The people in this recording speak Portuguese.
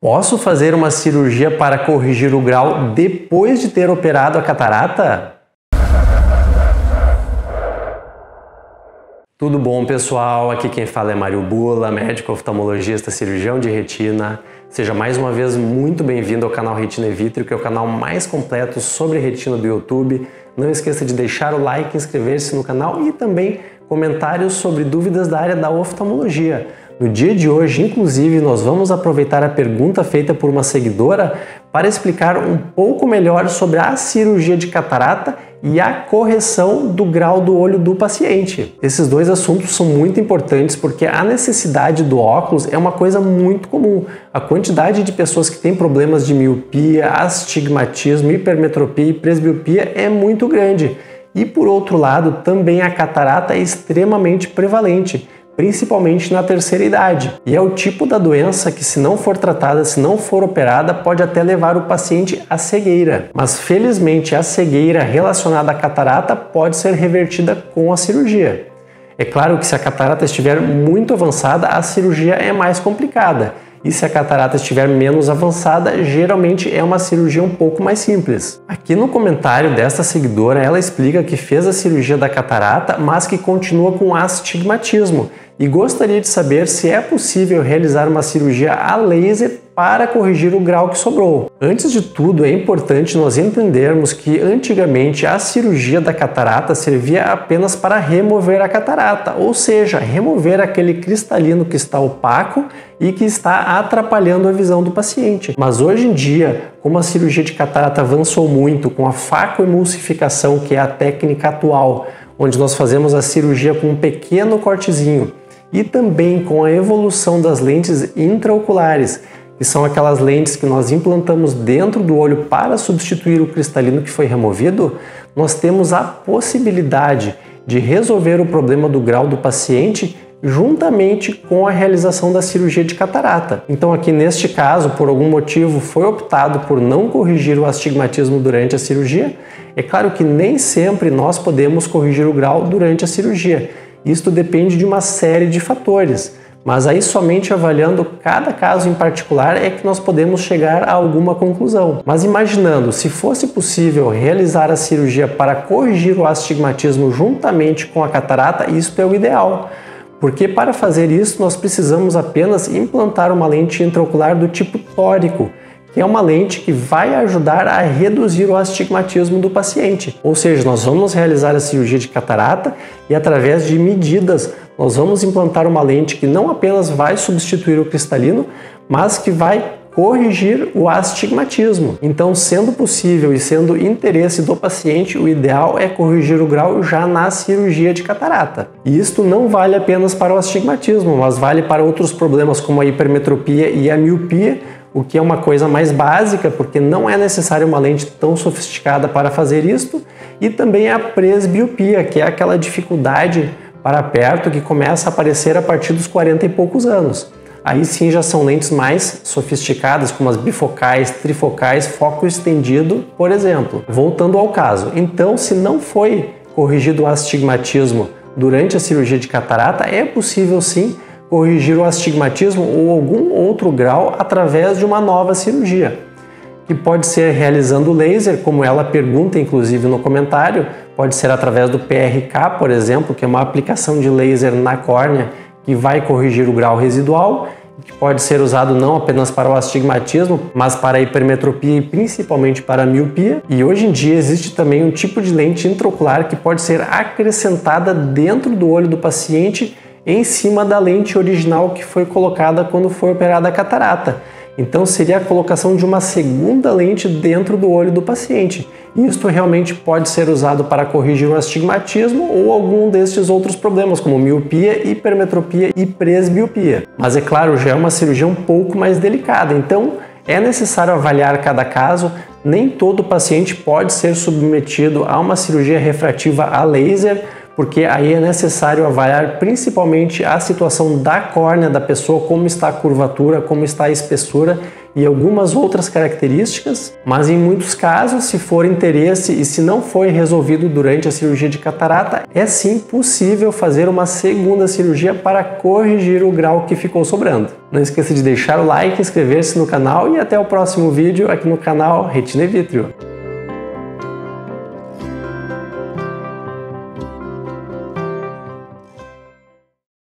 Posso fazer uma cirurgia para corrigir o grau depois de ter operado a catarata? Tudo bom, pessoal? Aqui quem fala é Mário Bula, médico oftalmologista, cirurgião de retina. Seja mais uma vez muito bem-vindo ao canal Retina e Vitro, que é o canal mais completo sobre retina do YouTube. Não esqueça de deixar o like, inscrever-se no canal e também comentários sobre dúvidas da área da oftalmologia. No dia de hoje, inclusive, nós vamos aproveitar a pergunta feita por uma seguidora para explicar um pouco melhor sobre a cirurgia de catarata e a correção do grau do olho do paciente. Esses dois assuntos são muito importantes porque a necessidade do óculos é uma coisa muito comum. A quantidade de pessoas que têm problemas de miopia, astigmatismo, hipermetropia e presbiopia é muito grande. E por outro lado, também a catarata é extremamente prevalente, principalmente na terceira idade. E é o tipo da doença que, se não for tratada, se não for operada, pode até levar o paciente à cegueira. Mas felizmente a cegueira relacionada à catarata pode ser revertida com a cirurgia. É claro que se a catarata estiver muito avançada, a cirurgia é mais complicada. E se a catarata estiver menos avançada, geralmente é uma cirurgia um pouco mais simples. Aqui no comentário desta seguidora, ela explica que fez a cirurgia da catarata, mas que continua com astigmatismo e gostaria de saber se é possível realizar uma cirurgia a laser para corrigir o grau que sobrou. Antes de tudo, é importante nós entendermos que antigamente a cirurgia da catarata servia apenas para remover a catarata, ou seja, remover aquele cristalino que está opaco e que está atrapalhando a visão do paciente. Mas hoje em dia, como a cirurgia de catarata avançou muito com a facoemulsificação, que é a técnica atual, onde nós fazemos a cirurgia com um pequeno cortezinho, e também com a evolução das lentes intraoculares, que são aquelas lentes que nós implantamos dentro do olho para substituir o cristalino que foi removido, nós temos a possibilidade de resolver o problema do grau do paciente juntamente com a realização da cirurgia de catarata. Então aqui neste caso, por algum motivo, foi optado por não corrigir o astigmatismo durante a cirurgia. É claro que nem sempre nós podemos corrigir o grau durante a cirurgia. Isto depende de uma série de fatores, mas aí somente avaliando cada caso em particular é que nós podemos chegar a alguma conclusão. Mas imaginando, se fosse possível realizar a cirurgia para corrigir o astigmatismo juntamente com a catarata, isto é o ideal. Porque para fazer isso nós precisamos apenas implantar uma lente intraocular do tipo tórico, que é uma lente que vai ajudar a reduzir o astigmatismo do paciente. Ou seja, nós vamos realizar a cirurgia de catarata e através de medidas nós vamos implantar uma lente que não apenas vai substituir o cristalino, mas que vai corrigir o astigmatismo. Então, sendo possível e sendo interesse do paciente, o ideal é corrigir o grau já na cirurgia de catarata. E isto não vale apenas para o astigmatismo, mas vale para outros problemas como a hipermetropia e a miopia, o que é uma coisa mais básica, porque não é necessário uma lente tão sofisticada para fazer isto, e também a presbiopia, que é aquela dificuldade para perto que começa a aparecer a partir dos 40 e poucos anos. Aí sim já são lentes mais sofisticadas, como as bifocais, trifocais, foco estendido, por exemplo. Voltando ao caso, então se não foi corrigido o astigmatismo durante a cirurgia de catarata, é possível sim corrigir o astigmatismo ou algum outro grau através de uma nova cirurgia, que pode ser realizando laser, como ela pergunta inclusive no comentário, pode ser através do PRK, por exemplo, que é uma aplicação de laser na córnea que vai corrigir o grau residual, que pode ser usado não apenas para o astigmatismo, mas para a hipermetropia e principalmente para a miopia. E hoje em dia existe também um tipo de lente intraocular que pode ser acrescentada dentro do olho do paciente em cima da lente original que foi colocada quando foi operada a catarata. Então seria a colocação de uma segunda lente dentro do olho do paciente. Isto realmente pode ser usado para corrigir o astigmatismo ou algum destes outros problemas, como miopia, hipermetropia e presbiopia. Mas é claro, já é uma cirurgia um pouco mais delicada, então é necessário avaliar cada caso. Nem todo paciente pode ser submetido a uma cirurgia refrativa a laser, porque aí é necessário avaliar principalmente a situação da córnea da pessoa, como está a curvatura, como está a espessura e algumas outras características, mas em muitos casos, se for interesse e se não foi resolvido durante a cirurgia de catarata, é sim possível fazer uma segunda cirurgia para corrigir o grau que ficou sobrando. Não esqueça de deixar o like, inscrever-se no canal e até o próximo vídeo aqui no canal Retina e Vítreo.